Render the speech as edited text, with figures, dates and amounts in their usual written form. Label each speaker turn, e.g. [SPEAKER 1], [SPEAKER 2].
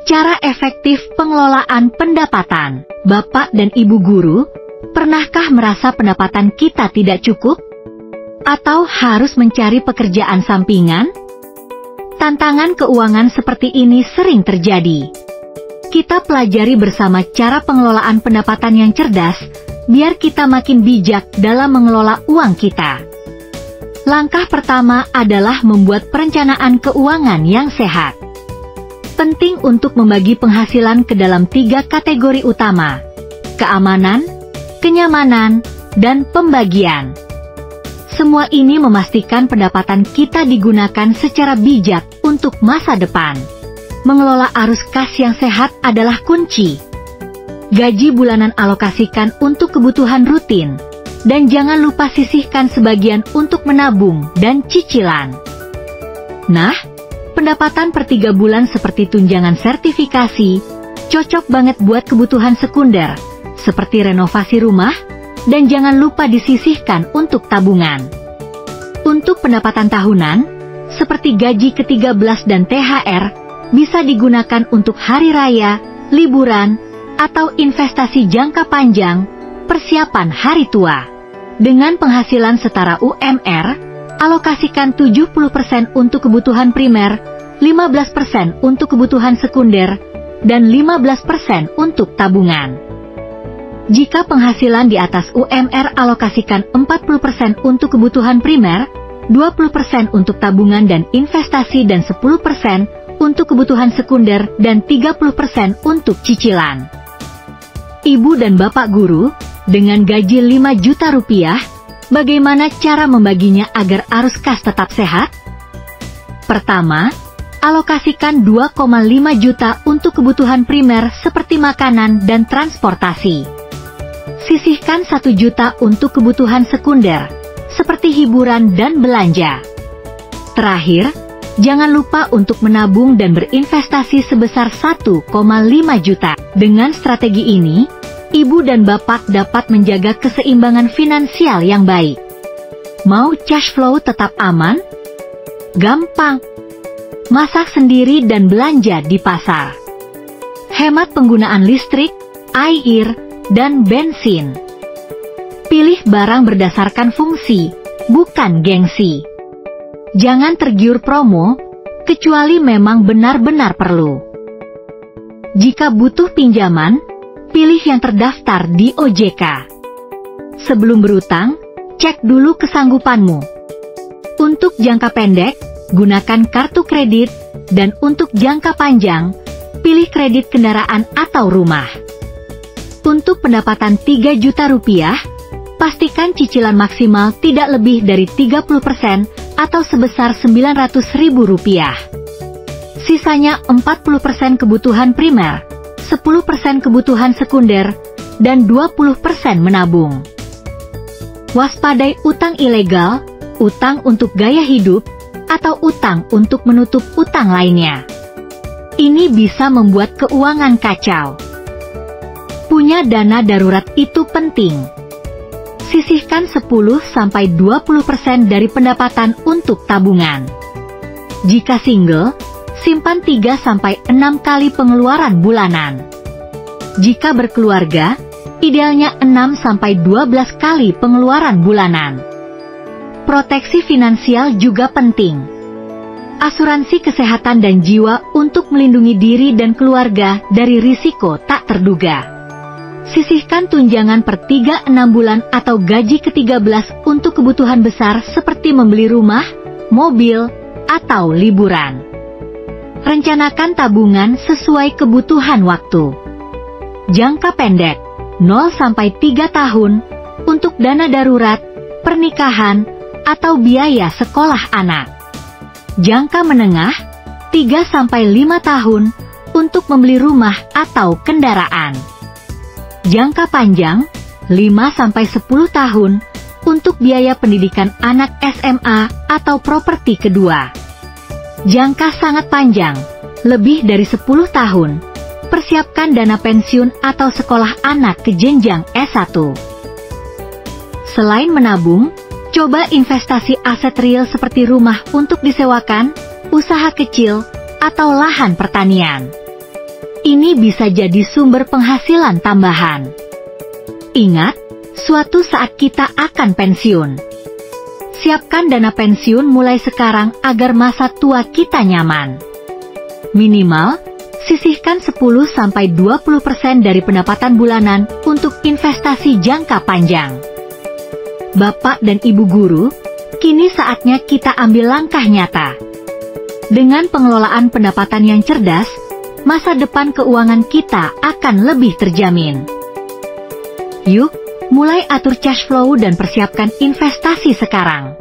[SPEAKER 1] Cara efektif pengelolaan pendapatan. Bapak dan Ibu guru, pernahkah merasa pendapatan kita tidak cukup? Atau harus mencari pekerjaan sampingan? Tantangan keuangan seperti ini sering terjadi. Kita pelajari bersama cara pengelolaan pendapatan yang cerdas, biar kita makin bijak dalam mengelola uang kita. Langkah pertama adalah membuat perencanaan keuangan yang sehat. Penting untuk membagi penghasilan ke dalam 3 kategori utama: keamanan, kenyamanan, dan pembagian. Semua ini memastikan pendapatan kita digunakan secara bijak untuk masa depan. Mengelola arus kas yang sehat adalah kunci. Gaji bulanan alokasikan untuk kebutuhan rutin, dan jangan lupa sisihkan sebagian untuk menabung dan cicilan. Nah, pendapatan per 3 bulan seperti tunjangan sertifikasi, cocok banget buat kebutuhan sekunder, seperti renovasi rumah, dan jangan lupa disisihkan untuk tabungan. Untuk pendapatan tahunan, seperti gaji ke-13 dan THR, bisa digunakan untuk hari raya, liburan, atau investasi jangka panjang, persiapan hari tua. Dengan penghasilan setara UMR, alokasikan 70% untuk kebutuhan primer, 15% untuk kebutuhan sekunder, dan 15% untuk tabungan. Jika penghasilan di atas UMR, alokasikan 40% untuk kebutuhan primer, 20% untuk tabungan dan investasi, dan 10% untuk kebutuhan sekunder, dan 30% untuk cicilan. Ibu dan Bapak guru, dengan gaji 5 juta rupiah, bagaimana cara membaginya agar arus kas tetap sehat? Pertama, alokasikan 2,5 juta untuk kebutuhan primer seperti makanan dan transportasi. Sisihkan 1 juta untuk kebutuhan sekunder, seperti hiburan dan belanja. Terakhir, jangan lupa untuk menabung dan berinvestasi sebesar 1,5 juta. Dengan strategi ini, Ibu dan Bapak dapat menjaga keseimbangan finansial yang baik. Mau cash flow tetap aman? Gampang. Masak sendiri dan belanja di pasar. Hemat penggunaan listrik, air, dan bensin. Pilih barang berdasarkan fungsi, bukan gengsi. Jangan tergiur promo, kecuali memang benar-benar perlu. Jika butuh pinjaman, pilih yang terdaftar di OJK. Sebelum berutang, cek dulu kesanggupanmu. Untuk jangka pendek, gunakan kartu kredit, dan untuk jangka panjang, pilih kredit kendaraan atau rumah. Untuk pendapatan 3 juta rupiah, pastikan cicilan maksimal tidak lebih dari 30% atau sebesar Rp900.000. Sisanya 40% kebutuhan primer, 10% kebutuhan sekunder, dan 20% menabung. Waspadai utang ilegal, utang untuk gaya hidup, atau utang untuk menutup utang lainnya. Ini bisa membuat keuangan kacau. Punya dana darurat itu penting. Sisihkan 10-20% dari pendapatan untuk tabungan. Jika single, simpan 3-6 kali pengeluaran bulanan. Jika berkeluarga, idealnya 6-12 kali pengeluaran bulanan. Proteksi finansial juga penting. Asuransi kesehatan dan jiwa untuk melindungi diri dan keluarga dari risiko tak terduga. Sisihkan tunjangan per 3-6 bulan atau gaji ke-13 untuk kebutuhan besar seperti membeli rumah, mobil, atau liburan. Rencanakan tabungan sesuai kebutuhan waktu. Jangka pendek, 0-3 tahun, untuk dana darurat, pernikahan, atau biaya sekolah anak. Jangka menengah, 3-5 tahun, untuk membeli rumah atau kendaraan. Jangka panjang, 5-10 tahun, untuk biaya pendidikan anak SMA atau properti kedua. Jangka sangat panjang, lebih dari 10 tahun, persiapkan dana pensiun atau sekolah anak ke jenjang S1. Selain menabung, coba investasi aset real seperti rumah untuk disewakan, usaha kecil, atau lahan pertanian. Ini bisa jadi sumber penghasilan tambahan. Ingat, suatu saat kita akan pensiun. Siapkan dana pensiun mulai sekarang agar masa tua kita nyaman. Minimal, sisihkan 10-20% dari pendapatan bulanan untuk investasi jangka panjang. Bapak dan Ibu guru, kini saatnya kita ambil langkah nyata. Dengan pengelolaan pendapatan yang cerdas, masa depan keuangan kita akan lebih terjamin. Yuk, mulai atur cash flow dan persiapkan investasi sekarang.